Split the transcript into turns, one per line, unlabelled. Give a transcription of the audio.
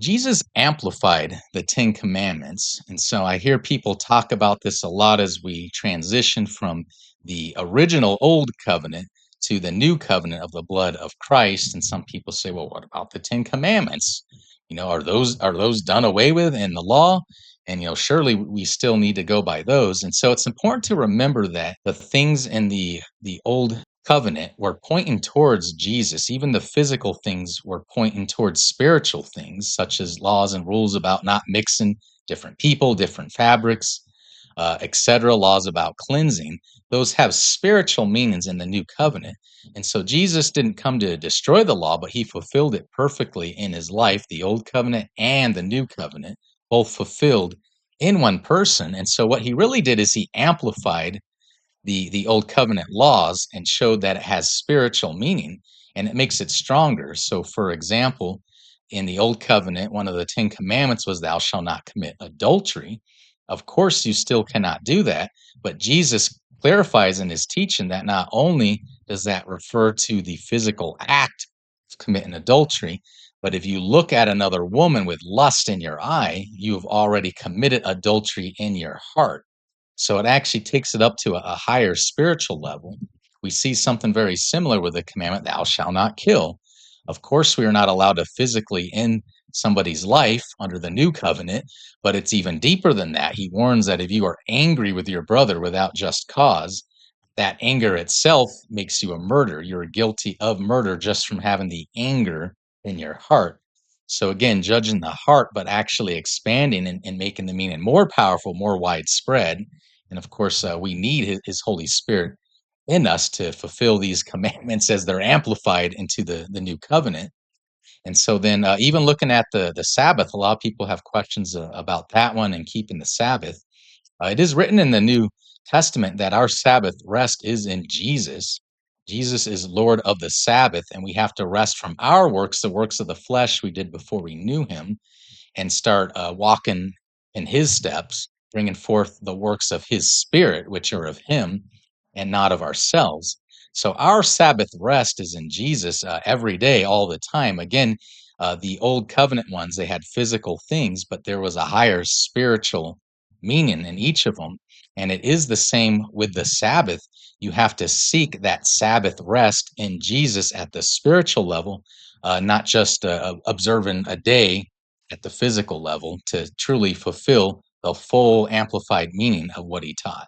Jesus amplified the Ten Commandments. And so I hear people talk about this a lot as we transition from the original Old Covenant to the new covenant of the blood of Christ. And some people say, well, what about the Ten Commandments? Are those done away with in the law? And surely we still need to go by those. And so it's important to remember that the things in the old covenant were pointing towards Jesus. Even the physical things were pointing towards spiritual things, such as laws and rules about not mixing different people, different fabrics, etc. Laws about cleansing. Those have spiritual meanings in the new covenant. And so Jesus didn't come to destroy the law, but he fulfilled it perfectly in his life, the old covenant and the new covenant, both fulfilled in one person. And so what he really did is he amplified the old covenant laws and showed that it has spiritual meaning and it makes it stronger. So for example, in the old covenant, one of the 10 commandments was thou shalt not commit adultery. Of course you still cannot do that, but Jesus clarifies in his teaching that not only does that refer to the physical act of committing adultery, but if you look at another woman with lust in your eye, you have already committed adultery in your heart. So it actually takes it up to a higher spiritual level. We see something very similar with the commandment, thou shalt not kill. Of course, we are not allowed to physically end somebody's life under the new covenant, but it's even deeper than that. He warns that if you are angry with your brother without just cause, that anger itself makes you a murderer. You're guilty of murder just from having the anger in your heart. So again, judging the heart, but actually expanding and making the meaning more powerful, more widespread. And of course, we need his Holy Spirit in us to fulfill these commandments as they're amplified into the new covenant. And so then, even looking at the Sabbath, a lot of people have questions about that one and keeping the Sabbath. It is written in the New Testament that our Sabbath rest is in Jesus. Jesus is Lord of the Sabbath, and we have to rest from our works, the works of the flesh we did before we knew Him, and start walking in his steps, bringing forth the works of his spirit, which are of him and not of ourselves. So our Sabbath rest is in Jesus every day, all the time. Again, the old covenant ones, they had physical things, but there was a higher spiritual meaning in each of them. And it is the same with the Sabbath. You have to seek that Sabbath rest in Jesus at the spiritual level, not just observing a day at the physical level to truly fulfill the full amplified meaning of what he taught.